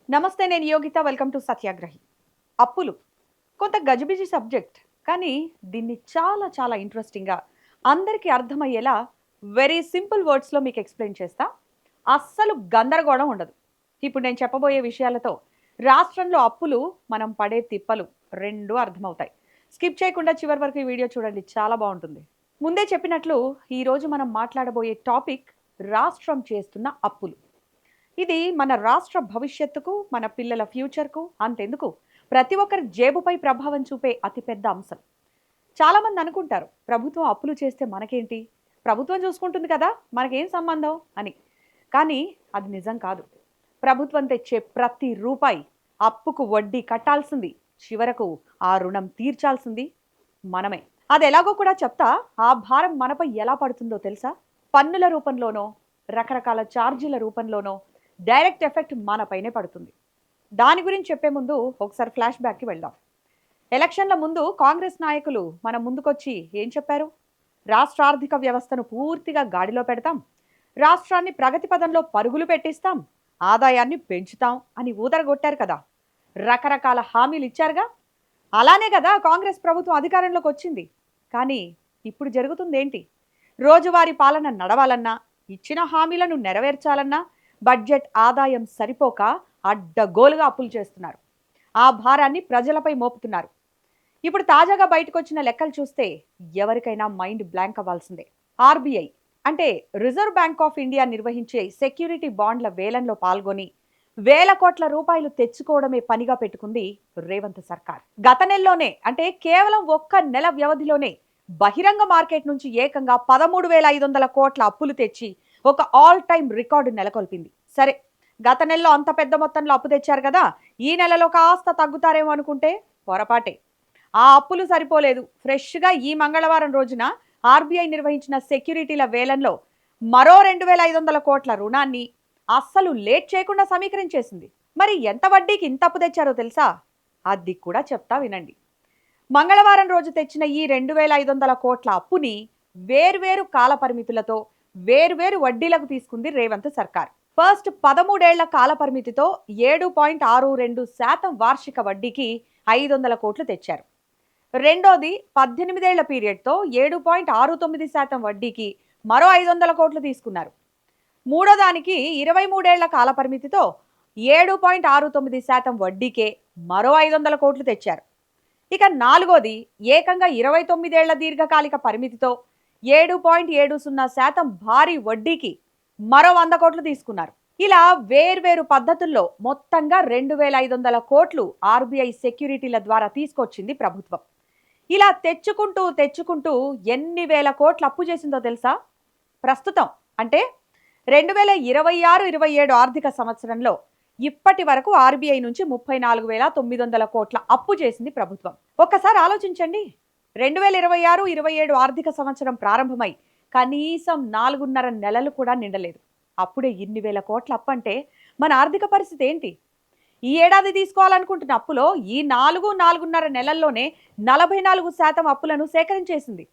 నమస్తే, నేను Yogita. Welcome to సత్యాగ్రహి. అప్పులు కొంత గజిబిజి సబ్జెక్ట్, కానీ దీన్ని చాలా చాలా ఇంట్రెస్టింగ్గా అందరికీ అర్థమయ్యేలా వెరీ సింపుల్ వర్డ్స్లో మీకు ఎక్స్ప్లెయిన్ చేస్తా. అస్సలు గందరగోళం ఉండదు. ఇప్పుడు నేను చెప్పబోయే విషయాలతో రాష్ట్రంలో అప్పులు, మనం పడే తిప్పలు రెండు అర్థమవుతాయి. స్కిప్ చేయకుండా చివరి వరకు ఈ వీడియో చూడండి, చాలా బాగుంటుంది. ముందే చెప్పినట్లు ఈరోజు మనం మాట్లాడబోయే టాపిక్ రాష్ట్రం చేస్తున్న అప్పులు. ఇది మన రాష్ట్ర భవిష్యత్తుకు, మన పిల్లల ఫ్యూచర్కు, అంతెందుకు ప్రతి ఒక్కరి జేబుపై ప్రభావం చూపే అతిపెద్ద అంశం. చాలామంది అనుకుంటారు, ప్రభుత్వం అప్పులు చేస్తే మనకేంటి, ప్రభుత్వం చూసుకుంటుంది కదా, మనకేం సంబంధం అని. కానీ అది నిజం కాదు. ప్రభుత్వం తెచ్చే ప్రతి రూపాయి అప్పుకు వడ్డీ కట్టాల్సింది, చివరకు ఆ రుణం తీర్చాల్సింది మనమే. అది ఎలాగో కూడా చెప్తా. ఆ భారం మనపై ఎలా పడుతుందో తెలుసా? పన్నుల రూపంలోనో, రకరకాల ఛార్జీల రూపంలోనో డైరెక్ట్ ఎఫెక్ట్ మనపైనే పడుతుంది. దాని గురించి చెప్పే ముందు ఒకసారి ఫ్లాష్ బ్యాక్కి వెళ్దాం. ఎలక్షన్ల ముందు కాంగ్రెస్ నాయకులు మన ముందుకొచ్చి ఏం చెప్పారు? రాష్ట్ర ఆర్థిక వ్యవస్థను పూర్తిగా గాడిలో పెడతాం, రాష్ట్రాన్ని ప్రగతి పదంలో పరుగులు పెట్టిస్తాం, ఆదాయాన్ని పెంచుతాం అని ఊదరగొట్టారు కదా. రకరకాల హామీలు ఇచ్చారుగా. అలానే కదా కాంగ్రెస్ ప్రభుత్వం అధికారంలోకి వచ్చింది. కానీ ఇప్పుడు జరుగుతుంది ఏంటి? రోజువారీ పాలన నడవాలన్నా, ఇచ్చిన హామీలను నెరవేర్చాలన్నా బడ్జెట్ ఆదాయం సరిపోక అడ్డగోలుగా అప్పులు చేస్తున్నారు. ఆ భారాన్ని ప్రజలపై మోపుతున్నారు. ఇప్పుడు తాజాగా బయటకు వచ్చిన లెక్కలు చూస్తే ఎవరికైనా మైండ్ బ్లాంక్ అవ్వాల్సిందే. ఆర్బీఐ అంటే రిజర్వ్ బ్యాంక్ ఆఫ్ ఇండియా నిర్వహించే సెక్యూరిటీ బాండ్ల వేలంలో పాల్గొని వేల కోట్ల రూపాయలు తెచ్చుకోవడమే పనిగా పెట్టుకుంది రేవంత్ సర్కార్. గత నెలలోనే, అంటే కేవలం ఒక్క నెల వ్యవధిలోనే బహిరంగ మార్కెట్ నుంచి ఏకంగా 13,500 కోట్ల అప్పులు తెచ్చి ఒక ఆల్ టైమ్ రికార్డు నెలకొల్పింది. సరే, గత నెలలో అంత పెద్ద మొత్తంలో అప్పు తెచ్చారు కదా, ఈ నెలలో కాస్త తగ్గుతారేమో అనుకుంటే పొరపాటే. ఆ అప్పులు సరిపోలేదు. ఫ్రెష్గా ఈ మంగళవారం రోజున ఆర్బీఐ నిర్వహించిన సెక్యూరిటీల వేలంలో మరో 2,500 కోట్ల రుణాన్ని అస్సలు లేట్ చేయకుండా సమీకరించేసింది. మరి ఎంత వడ్డీకి ఇంత అప్పు తెచ్చారో తెలుసా? అది కూడా చెప్తా వినండి. మంగళవారం రోజు తెచ్చిన ఈ 2,500 కోట్ల అప్పుని వేర్వేరు కాల పరిమితులతో వేర్వేరు వడ్డీలకు తీసుకుంది రేవంత్ సర్కార్. ఫస్ట్ 13 ఏళ్ల కాల పరిమితితో 7.62% వార్షిక వడ్డీకి 500 కోట్లు తెచ్చారు. రెండోది 18 ఏళ్ల పీరియడ్తో 7.69% వడ్డీకి మరో 500 కోట్లు తీసుకున్నారు. మూడో దానికి 23 ఏళ్ల కాల పరిమితితో 7.69% వడ్డీకే మరో 500 కోట్లు తెచ్చారు. ఇక నాలుగోది ఏకంగా 29 ఏళ్ల దీర్ఘకాలిక పరిమితితో 7.70% భారీ వడ్డీకి మరో 100 కోట్లు తీసుకున్నారు. ఇలా వేర్వేరు పద్ధతుల్లో మొత్తంగా 2,500 కోట్లు ఆర్బీఐ సెక్యూరిటీల ద్వారా తీసుకొచ్చింది ప్రభుత్వం. ఇలా తెచ్చుకుంటూ తెచ్చుకుంటూ ఎన్ని వేల కోట్లు అప్పు చేసిందో తెలుసా? ప్రస్తుతం అంటే 2026-27 ఆర్థిక సంవత్సరంలో ఇప్పటి వరకు ఆర్బీఐ నుంచి 34,900 కోట్ల అప్పు చేసింది ప్రభుత్వం. ఒక్కసారి ఆలోచించండి. 2026-27 ఆర్థిక సంవత్సరం ప్రారంభమై కనీసం 4.5 నెలలు కూడా నిండలేదు. అప్పుడే ఇన్ని వేల కోట్ల అప్పు అంటే మన ఆర్థిక పరిస్థితి ఏంటి? ఈ ఏడాది తీసుకోవాలనుకుంటున్న అప్పులో ఈ 4.5 నెలల్లోనే 44% అప్పులను సేకరించేసింది.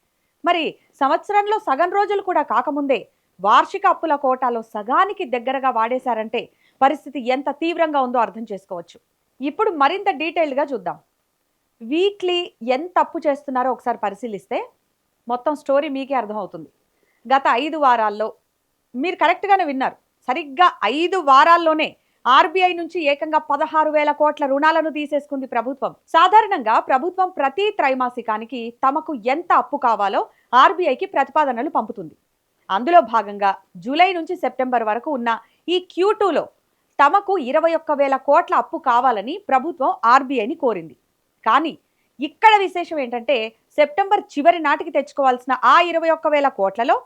మరి సంవత్సరంలో సగం రోజులు కూడా కాకముందే వార్షిక అప్పుల కోటాలో సగానికి దగ్గరగా వాడేశారంటే పరిస్థితి ఎంత తీవ్రంగా ఉందో అర్థం చేసుకోవచ్చు. ఇప్పుడు మరింత డీటెయిల్డ్గా చూద్దాం. వీక్లీ ఎంత అప్పు చేస్తున్నారో ఒకసారి పరిశీలిస్తే మొత్తం స్టోరీ మీకే అర్థమవుతుంది. గత 5 వారాల్లో, మీరు కరెక్ట్గానే విన్నారు, సరిగ్గా 5 వారాల్లోనే ఆర్బీఐ నుంచి ఏకంగా 16,000 కోట్ల రుణాలను తీసేసుకుంది ప్రభుత్వం. సాధారణంగా ప్రభుత్వం ప్రతి త్రైమాసికానికి తమకు ఎంత అప్పు కావాలో ఆర్బీఐకి ప్రతిపాదనలు పంపుతుంది. అందులో భాగంగా జూలై నుంచి సెప్టెంబర్ వరకు ఉన్న ఈ Q2లో తమకు 21,000 కోట్ల అప్పు కావాలని ప్రభుత్వం ఆర్బీఐని కోరింది. కానీ ఇక్కడ విశేషం ఏంటంటే, సెప్టెంబర్ చివరి నాటికి తెచ్చుకోవాల్సిన ఆ 21,000 కోట్లలో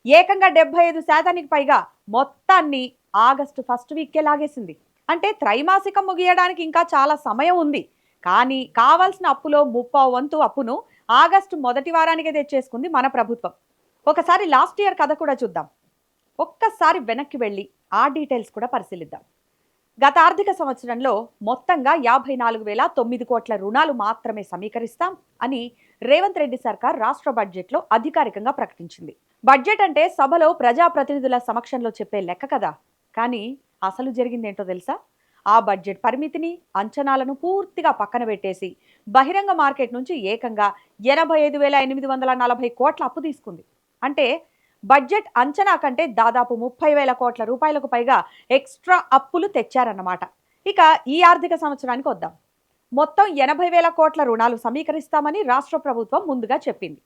ఏకంగా 75% పైగా మొత్తాన్ని ఆగస్టు ఫస్ట్ వీక్కే లాగేసింది. అంటే త్రైమాసికం ముగియడానికి ఇంకా చాలా సమయం ఉంది. కానీ కావాల్సిన అప్పులో 30% అప్పును ఆగస్టు మొదటి వారానికే తెచ్చేసుకుంది మన ప్రభుత్వం. ఒకసారి లాస్ట్ ఇయర్ కథ కూడా చూద్దాం. ఒక్కసారి వెనక్కి వెళ్ళి ఆ డీటెయిల్స్ కూడా పరిశీలిద్దాం. గత ఆర్థిక సంవత్సరంలో మొత్తంగా 54,009 కోట్ల రుణాలు మాత్రమే సమీకరిస్తాం అని రేవంత్ రెడ్డి సర్కార్ రాష్ట్ర బడ్జెట్లో అధికారికంగా ప్రకటించింది. బడ్జెట్ అంటే సభలో ప్రజాప్రతినిధుల సమక్షంలో చెప్పే లెక్క కదా. కానీ అసలు జరిగిందేంటో తెలుసా? ఆ బడ్జెట్ పరిమితిని, అంచనాలను పూర్తిగా పక్కన పెట్టేసి బహిరంగ మార్కెట్ నుంచి ఏకంగా 85,840 కోట్ల అప్పు తీసుకుంది. అంటే బడ్జెట్ అంచనా కంటే దాదాపు 30,000 కోట్ల రూపాయలకు పైగా ఎక్స్ట్రా అప్పులు తెచ్చారన్నమాట. ఇక ఈ ఆర్థిక సంవత్సరానికి వద్దాం. మొత్తం 80,000 కోట్ల రుణాలు సమీకరిస్తామని రాష్ట్ర ప్రభుత్వం ముందుగా చెప్పింది.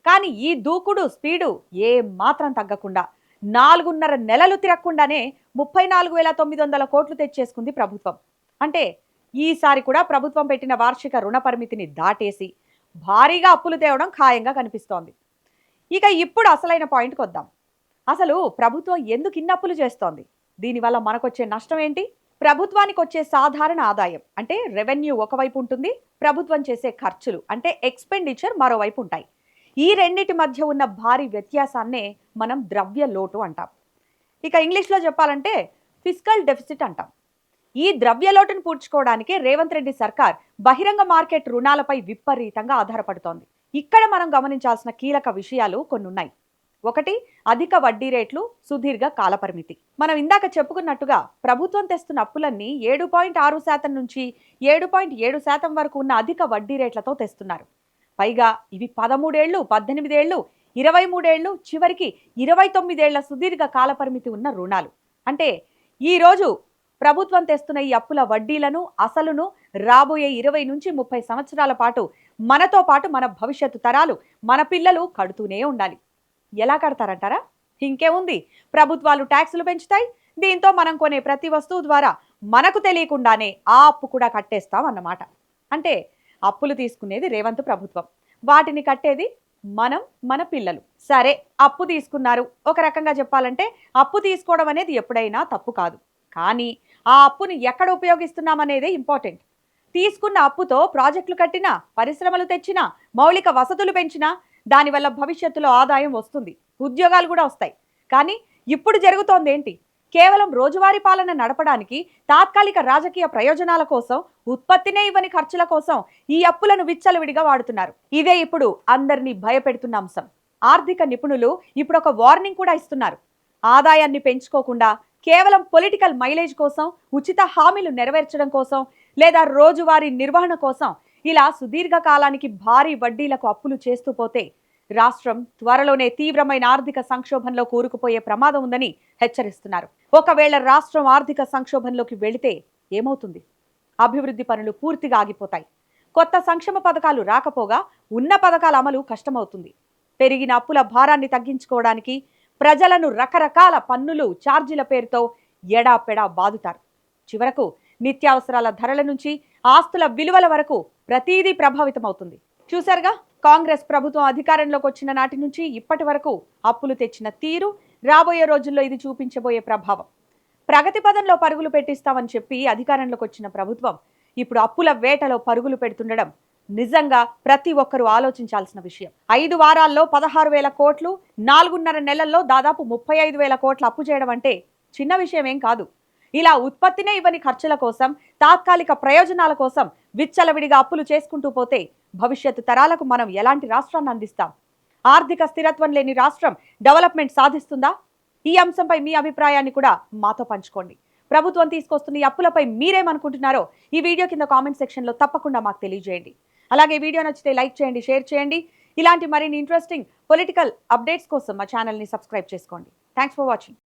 కానీ ఈ దూకుడు స్పీడు ఏ మాత్రం తగ్గకుండా 4.5 నెలలు తిరగకుండానే 34,900 కోట్లు తెచ్చేసుకుంది ప్రభుత్వం. అంటే ఈసారి కూడా ప్రభుత్వం పెట్టిన వార్షిక రుణ పరిమితిని దాటేసి భారీగా అప్పులు తేవడం ఖాయంగా కనిపిస్తోంది. ఇక ఇప్పుడు అసలైన పాయింట్కి వద్దాం. అసలు ప్రభుత్వం ఎందుకు ఇన్ని అప్పులు చేస్తోంది? దీనివల్ల మనకొచ్చే నష్టం ఏంటి? ప్రభుత్వానికి వచ్చే సాధారణ ఆదాయం అంటే రెవెన్యూ ఒకవైపు ఉంటుంది, ప్రభుత్వం చేసే ఖర్చులు అంటే ఎక్స్పెండిచర్ మరోవైపు ఉంటాయి. ఈ రెండింటి మధ్య ఉన్న భారీ వ్యత్యాసాన్నే మనం ద్రవ్య లోటు అంటాం. ఇక ఇంగ్లీష్లో చెప్పాలంటే ఫిస్కల్ డెఫిసిట్ అంటాం. ఈ ద్రవ్య లోటును పూడ్చుకోవడానికి రేవంత్ రెడ్డి సర్కార్ బహిరంగ మార్కెట్ రుణాలపై విపరీతంగా ఆధారపడుతోంది. ఇక్కడ మనం గమనించాల్సిన కీలక విషయాలు కొన్ని ఉన్నాయి. ఒకటి, అధిక వడ్డీ రేట్లు, సుదీర్ఘ కాలపరిమితి. మనం ఇందాక చెప్పుకున్నట్టుగా ప్రభుత్వం తెస్తున్న అప్పులన్నీ 7.6% నుంచి 7.7% వరకు ఉన్న అధిక వడ్డీ రేట్లతో తెస్తున్నారు. పైగా ఇవి 13 ఏళ్లు, 18 ఏళ్లు, 23 ఏళ్లు, చివరికి 29 ఏళ్ల సుదీర్ఘ కాలపరిమితి ఉన్న రుణాలు. అంటే ఈరోజు ప్రభుత్వం తెస్తున్న ఈ అప్పుల వడ్డీలను, అసలును రాబోయే 20 నుంచి 30 సంవత్సరాల పాటు మనతో పాటు మన భవిష్యత్తు తరాలు, మన పిల్లలు కడుతూనే ఉండాలి. ఎలా కడతారంటారా? ఇంకేముంది, ప్రభుత్వాలు ట్యాక్సులు పెంచుతాయి. దీంతో మనం కొనే ప్రతి వస్తువు ద్వారా మనకు తెలియకుండానే ఆ అప్పు కూడా కట్టేస్తాం అన్నమాట. అంటే అప్పులు తీసుకునేది రేవంత్ ప్రభుత్వం, వాటిని కట్టేది మనం, మన పిల్లలు. సరే, అప్పు తీసుకున్నారు. ఒక రకంగా చెప్పాలంటే అప్పు తీసుకోవడం అనేది ఎప్పుడైనా తప్పు కాదు. కానీ ఆ అప్పుని ఎక్కడ ఉపయోగిస్తున్నామనేదే ఇంపార్టెంట్. తీసుకున్న అప్పుతో ప్రాజెక్టులు కట్టినా, పరిశ్రమలు తెచ్చినా, మౌలిక వసతులు పెంచినా దానివల్ల భవిష్యత్తులో ఆదాయం వస్తుంది, ఉద్యోగాలు కూడా వస్తాయి. కానీ ఇప్పుడు జరుగుతోంది ఏంటి? కేవలం రోజువారీ పాలన నడపడానికి, తాత్కాలిక రాజకీయ ప్రయోజనాల కోసం, ఉత్పత్తినే ఇవ్వని ఖర్చుల కోసం ఈ అప్పులను విచ్చలవిడిగా వాడుతున్నారు. ఇదే ఇప్పుడు అందరినీ భయపెడుతున్న అంశం. ఆర్థిక నిపుణులు ఇప్పుడు ఒక వార్నింగ్ కూడా ఇస్తున్నారు. ఆదాయాన్ని పెంచుకోకుండా కేవలం పొలిటికల్ మైలేజ్ కోసం, ఉచిత హామీలు నెరవేర్చడం కోసం, లేదా రోజువారీ నిర్వహణ కోసం ఇలా సుదీర్ఘ కాలానికి భారీ వడ్డీలకు అప్పులు చేస్తూ పోతే రాష్ట్రం త్వరలోనే తీవ్రమైన ఆర్థిక సంక్షోభంలో కూరుకుపోయే ప్రమాదం ఉందని హెచ్చరిస్తున్నారు. ఒకవేళ రాష్ట్రం ఆర్థిక సంక్షోభంలోకి వెళితే ఏమవుతుంది? అభివృద్ధి పనులు పూర్తిగా ఆగిపోతాయి. కొత్త సంక్షేమ పథకాలు రాకపోగా ఉన్న పథకాల అమలు కష్టమవుతుంది. పెరిగిన అప్పుల భారాన్ని తగ్గించుకోవడానికి ప్రజలను రకరకాల పన్నులు, ఛార్జీల పేరుతో ఎడాపెడా బాదుతారు. చివరకు నిత్యావసరాల ధరల నుంచి ఆస్తుల విలువల వరకు ప్రతిదీ ప్రభావితమవుతుంది. చూశారుగా, కాంగ్రెస్ ప్రభుత్వం అధికారంలోకి వచ్చిన నాటి నుంచి ఇప్పటి వరకు అప్పులు తెచ్చిన తీరు, రాబోయే రోజుల్లో ఇది చూపించబోయే ప్రభావం. ప్రగతి పదంలో పరుగులు పెట్టిస్తామని చెప్పి అధికారంలోకి వచ్చిన ప్రభుత్వం ఇప్పుడు అప్పుల వేటలో పరుగులు పెడుతుండడం నిజంగా ప్రతి ఒక్కరూ ఆలోచించాల్సిన విషయం. 5 వారాల్లో 16,000 కోట్లు, 4.5 నెలల్లో దాదాపు 35,000 కోట్ల అప్పు చేయడం అంటే చిన్న విషయం ఏం కాదు. ఇలా ఉత్పత్తినే ఇవ్వని ఖర్చుల కోసం, తాత్కాలిక ప్రయోజనాల కోసం విచ్చలవిడిగా అప్పులు చేసుకుంటూ పోతే భవిష్యత్తు తరాలకు మనం ఎలాంటి రాష్ట్రాన్ని అందిస్తాం? ఆర్థిక స్థిరత్వం లేని రాష్ట్రం డెవలప్మెంట్ సాధిస్తుందా? ఈ అంశంపై మీ అభిప్రాయాన్ని కూడా మాతో పంచుకోండి. ప్రభుత్వం తీసుకొస్తున్న ఈ అప్పులపై మీరేమనుకుంటున్నారో ఈ వీడియో కింద కామెంట్ సెక్షన్లో తప్పకుండా మాకు తెలియజేయండి. అలాగే వీడియో నచ్చితే లైక్ చేయండి, షేర్ చేయండి. ఇలాంటి మరిన్ని ఇంట్రెస్టింగ్ పొలిటికల్ అప్డేట్స్ కోసం మా ఛానల్ని సబ్స్క్రైబ్ చేసుకోండి. Thanks for watching.